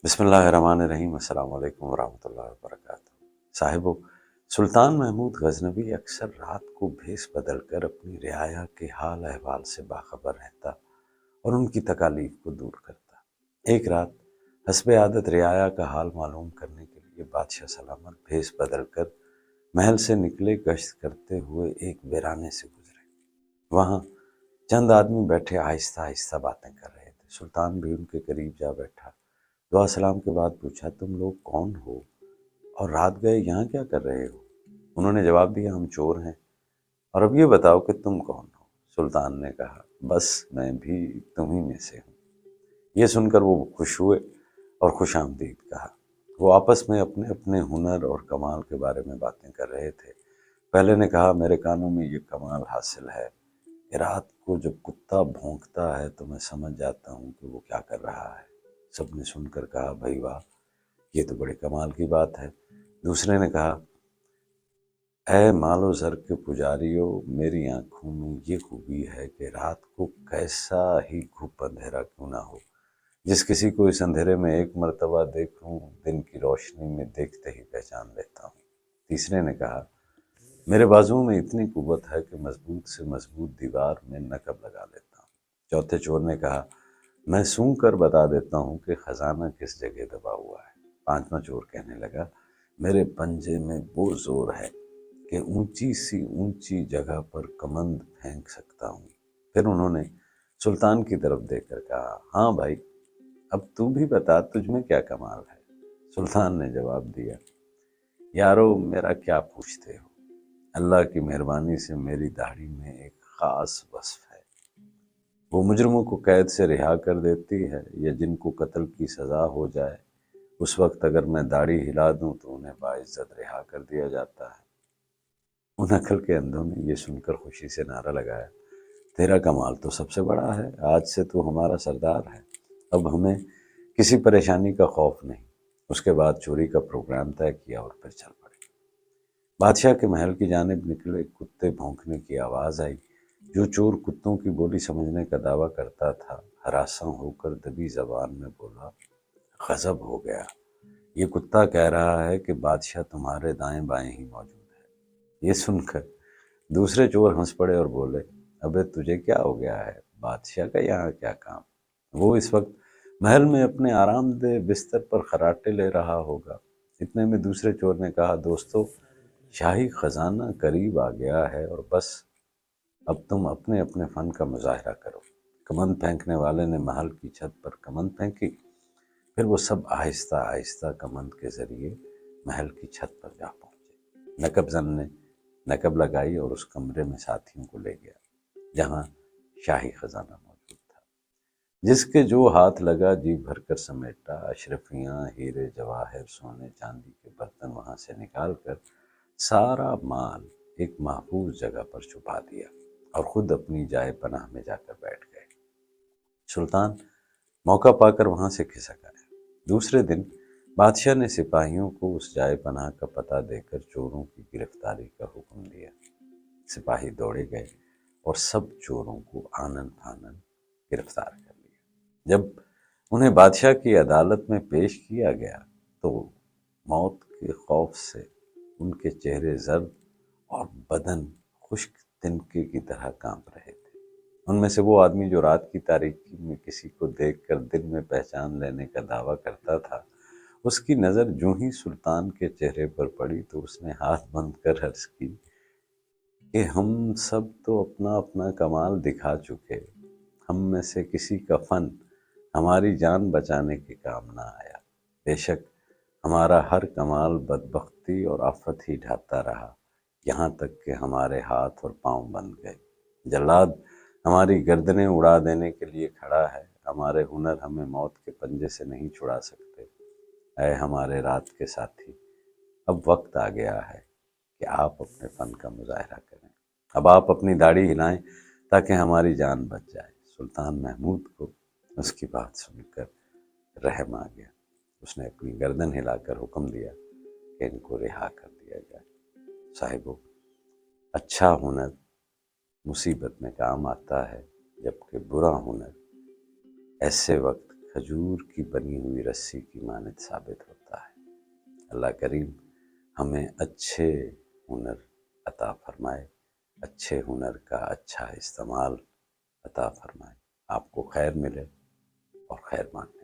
بسم اللہ الرحمن الرحیم۔ السلام علیکم ورحمۃ اللہ وبرکاتہ۔ صاحبو، سلطان محمود غزنوی اکثر رات کو بھیس بدل کر اپنی رعایا کے حال احوال سے باخبر رہتا اور ان کی تکالیف کو دور کرتا۔ ایک رات حسب عادت رعایا کا حال معلوم کرنے کے لیے بادشاہ سلامت بھیس بدل کر محل سے نکلے، گشت کرتے ہوئے ایک ویرانے سے گزرے۔ وہاں چند آدمی بیٹھے آہستہ آہستہ باتیں کر رہے تھے۔ سلطان بھی ان کے قریب جا بیٹھا۔ دعا سلام کے بعد پوچھا، تم لوگ کون ہو اور رات گئے یہاں کیا کر رہے ہو؟ انہوں نے جواب دیا، ہم چور ہیں، اور اب یہ بتاؤ کہ تم کون ہو؟ سلطان نے کہا، بس میں بھی تمہیں میں سے ہوں۔ یہ سن کر وہ خوش ہوئے اور خوش آمدید کہا۔ وہ آپس میں اپنے اپنے ہنر اور کمال کے بارے میں باتیں کر رہے تھے۔ پہلے نے کہا، میرے کانوں میں یہ کمال حاصل ہے کہ رات کو جب کتا بھونکتا ہے تو میں سمجھ جاتا ہوں کہ وہ کیا کر رہا ہے۔ سب نے سن کر کہا، بھائی واہ، یہ تو بڑے کمال کی بات ہے۔ دوسرے نے کہا، اے مال و زر کے پجاریوں، میری آنکھوں میں یہ خوبی ہے کہ رات کو کیسا ہی گھپ اندھیرا کیوں نہ ہو، جس کسی کو اس اندھیرے میں ایک مرتبہ دیکھوں، دن کی روشنی میں دیکھتے ہی پہچان لیتا ہوں۔ تیسرے نے کہا، میرے بازوؤں میں اتنی قوت ہے کہ مضبوط سے مضبوط دیوار میں نقب لگا لیتا ہوں۔ چوتھے چور نے کہا، میں سونگھ کر بتا دیتا ہوں کہ خزانہ کس جگہ دبا ہوا ہے۔ پانچواں چور کہنے لگا، میرے پنجے میں وہ زور ہے کہ اونچی سی اونچی جگہ پر کمند پھینک سکتا ہوں۔ پھر انہوں نے سلطان کی طرف دیکھ کر کہا، ہاں بھائی، اب تو بھی بتا، تجھ میں کیا کمال ہے؟ سلطان نے جواب دیا، یارو میرا کیا پوچھتے ہو، اللہ کی مہربانی سے میری داڑھی میں ایک خاص وصف ہے۔ وہ مجرموں کو قید سے رہا کر دیتی ہے، یا جن کو قتل کی سزا ہو جائے اس وقت اگر میں داڑھی ہلا دوں تو انہیں باعزت رہا کر دیا جاتا ہے۔ ان عقل کے اندھوں نے یہ سن کر خوشی سے نعرہ لگایا، تیرا کمال تو سب سے بڑا ہے، آج سے تو ہمارا سردار ہے، اب ہمیں کسی پریشانی کا خوف نہیں۔ اس کے بعد چوری کا پروگرام طے کیا اور پھر چل پڑے۔ بادشاہ کے محل کی جانب نکلے، کتے بھونکنے کی آواز آئی۔ جو چور کتوں کی بولی سمجھنے کا دعویٰ کرتا تھا ہراساں ہو کر دبی زبان میں بولا، غضب ہو گیا، یہ کتا کہہ رہا ہے کہ بادشاہ تمہارے دائیں بائیں ہی موجود ہے۔ یہ سن کر دوسرے چور ہنس پڑے اور بولے، ابے تجھے کیا ہو گیا ہے، بادشاہ کا یہاں کیا کام؟ وہ اس وقت محل میں اپنے آرام دہ بستر پر خراٹے لے رہا ہوگا۔ اتنے میں دوسرے چور نے کہا، دوستو، شاہی خزانہ قریب آ گیا ہے اور بس اب تم اپنے اپنے فن کا مظاہرہ کرو۔ کمند پھینکنے والے نے محل کی چھت پر کمند پھینکی، پھر وہ سب آہستہ آہستہ کمند کے ذریعے محل کی چھت پر جا پہنچے۔ نقب زن نے نقب لگائی اور اس کمرے میں ساتھیوں کو لے گیا جہاں شاہی خزانہ موجود تھا۔ جس کے جو ہاتھ لگا جی بھر کر سمیٹا، اشرفیاں، ہیرے جواہر، سونے چاندی کے برتن وہاں سے نکال کر سارا مال ایک محفوظ جگہ پر چھپا دیا اور خود اپنی جائے پناہ میں جا کر بیٹھ گئے۔ سلطان موقع پا کر وہاں سے کھسک آیا۔ دوسرے دن بادشاہ نے سپاہیوں کو اس جائے پناہ کا پتہ دے کر چوروں کی گرفتاری کا حکم دیا۔ سپاہی دوڑے گئے اور سب چوروں کو آنن فانن گرفتار کر لیا۔ جب انہیں بادشاہ کی عدالت میں پیش کیا گیا تو موت کے خوف سے ان کے چہرے زرد اور بدن خشک تنکے کی طرح کانپ رہے تھے۔ ان میں سے وہ آدمی جو رات کی تاریکی میں کسی کو دیکھ کر دل میں پہچان لینے کا دعویٰ کرتا تھا، اس کی نظر جو ہی سلطان کے چہرے پر پڑی تو اس نے ہاتھ بند کر عرض کی کہ ہم سب تو اپنا اپنا کمال دکھا چکے، ہم میں سے کسی کا فن ہماری جان بچانے کے کام نہ آیا۔ بے شک ہمارا ہر کمال بدبختی اور آفت ہی ڈھاتا رہا، یہاں تک کہ ہمارے ہاتھ اور پاؤں بند گئے۔ جلاد ہماری گردنیں اڑا دینے کے لیے کھڑا ہے، ہمارے ہنر ہمیں موت کے پنجے سے نہیں چھڑا سکتے۔ اے ہمارے رات کے ساتھی، اب وقت آ گیا ہے کہ آپ اپنے فن کا مظاہرہ کریں، اب آپ اپنی داڑھی ہلائیں تاکہ ہماری جان بچ جائے۔ سلطان محمود کو اس کی بات سن کر رحم آ گیا۔ اس نے اپنی گردن ہلا کر حکم دیا کہ ان کو رہا کر دیا جائے۔ صاحبو، اچھا ہنر مصیبت میں کام آتا ہے، جبکہ برا ہنر ایسے وقت کھجور کی بنی ہوئی رسی کی مانند ثابت ہوتا ہے۔ اللہ کریم ہمیں اچھے ہنر عطا فرمائے، اچھے ہنر کا اچھا استعمال عطا فرمائے، آپ کو خیر ملے اور خیر مانگے۔